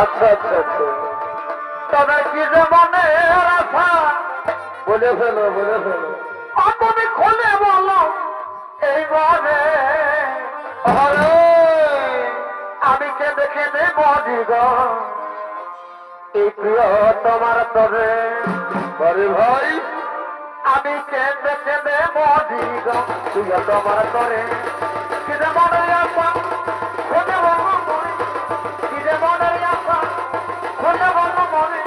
আচ্ছা আচ্ছা আচ্ছা, তবে কি যে মনে আশা বলে ফেলো বলে ফেলো, তুমি খুলে বলো এই মনে। আরে আমি কেঁদে কেঁদে মরি গো এই প্রিয় তোমার তরে, বলে ভাই আমি কেঁদে কেঁদে মরি গো প্রিয় তোমার তরে। কি যে মনে আশা খুলে বলো মনে, কি যে মনে আশা খুলে বলো মনে,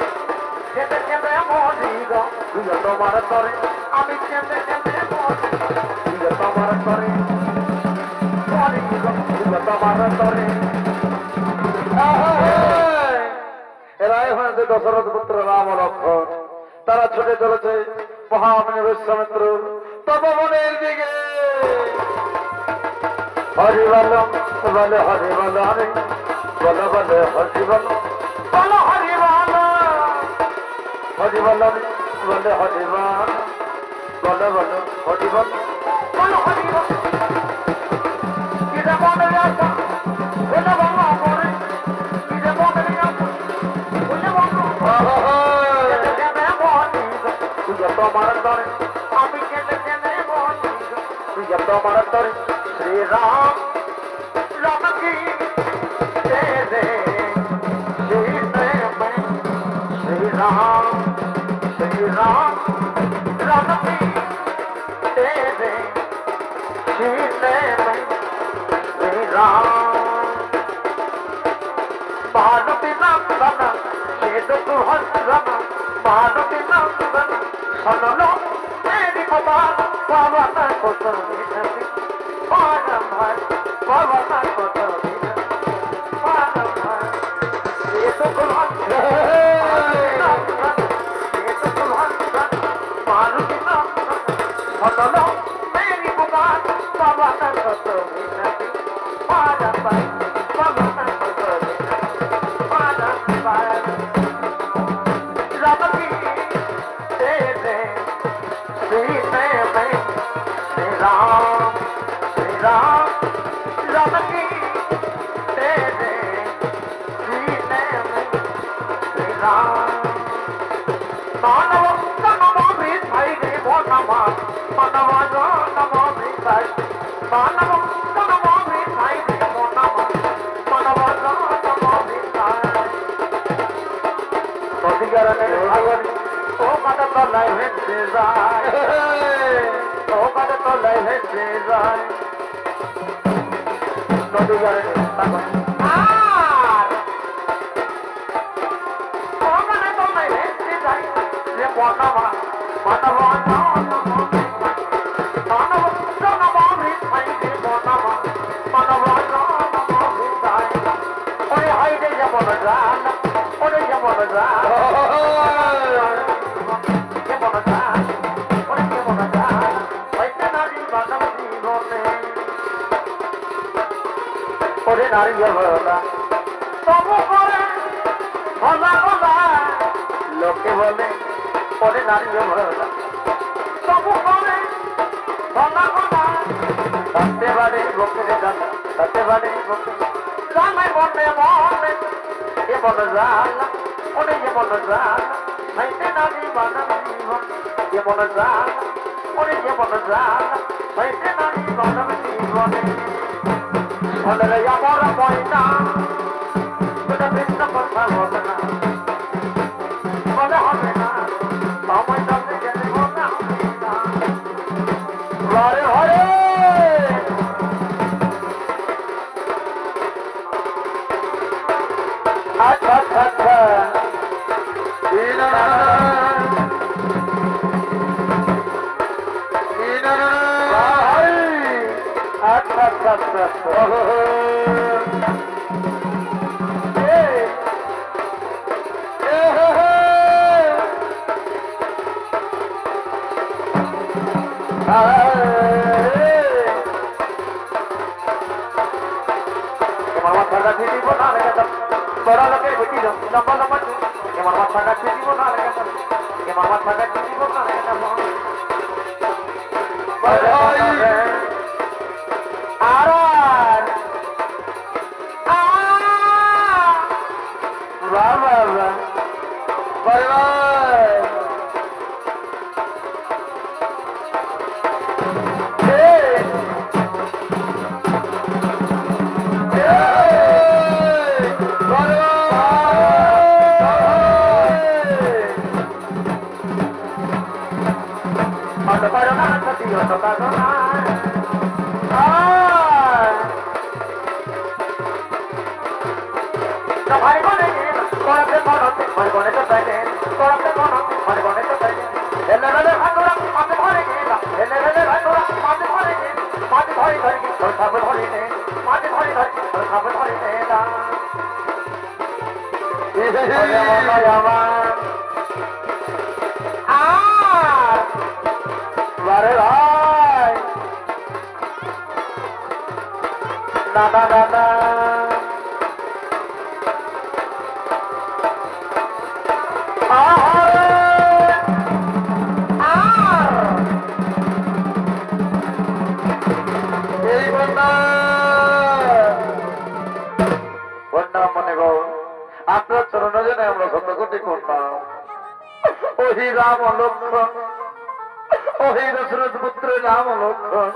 কেঁদে কেঁদে মরি গো প্রিয় তোমার তরে, আমি কেঁদে কেঁদে মরি প্রিয় তোমার তরে, মরি গো প্রিয় তোমার তরে। এরাই হয়েছে দশরথ পুত্র রাম লক্ষ্মণ, তারা ছুটে চলেছে মহামণি বিশ্বামিত্র তপবনের দিকে। হরি বল বলে হরি বল হরি বল বলে হরি বল বল হরি বল, হরি বল বলে হরি বল বল বল হরি বল বল হরি বল। কি যে মনে আশা বলে বল মরে, কি যে মনে আশা বলে বল তোমার তরে, আমি কেঁদে কেঁদে মরি গো তোমার তরে। শ্রীরাম রাম কি দে দে শ্রীরাম শ্রীরাম রাম কি দे दे सीने में श्रीराम। मारुति नंदन शेद सुहंदन, मारुति नंदन सुन लो मेरी बात, पवन को तो विनती पारम है, पवन को तो विनती पारम है। शेद सुहंदन शेद सुहंदन मारुति नंदन सुन लो मेरी बात, पवन को तो विनती पारम है, पवन को तो विनती पारम है। रब की दे दे सीने में श्री राम रब की दे दे सीने में श्री राम। मानव नमो भी भाई रे वो नमा, मानव नमो भी भाई, मानव नमो भी भाई रे वो नमा, मानव नमो भी भाई। अधिकार ने भगवान ओ कद तो लाइव से जाए, ओ कद तो लाइव से जाए। अधिकार ने भगवान आर ओ कद तो लाइव से जाए। ये मानव मानव नमो भी भाई, मानव नमो भी भाई रे मानव, मानव नमो भी भाई। ओरे हाय रे ये मन जान, ओरे ये मन जान, ये मन जान, ओरे ये मन जान। वैसे नारी मानव जीवन में ओरे नारी भला तब करे भला भला लोके बोले ओरे नारी भला तब करे भला भला। सत्य बारे लोके जाना, सत्य बारे लोके जाना मने मने ये मन जान, ओरे ये मन जान। वैसे नारी मानव जीवन ये मन जान, ओरे ये मन जान। वैसे नारी मानव जीवन भले আমার ময়না তোটা বেশটা কথা হবে না, বলে হবে না সময় যাবে গেলে মনে হবে না। ঘরে ঘরে আচ্ছা আচ্ছা আচ্ছা আচ্ছা আচ্ছা আচ্ছা মাথাটা ঠিক না লেগে বড় লোকের বেটি লম্বা লম্বা আমার মাথাটা ঠিক না লেগে আমার মাথাটা ঠিক না লেগে আর দাদা দাদা এই বন্যা বন্যা মনে গো আপনার চরণ জনে আমরা শত কোটি করলাম ওহি রাম লক্ষ্মণ ওহি দশরথ পুত্র রাম লক্ষ্মণ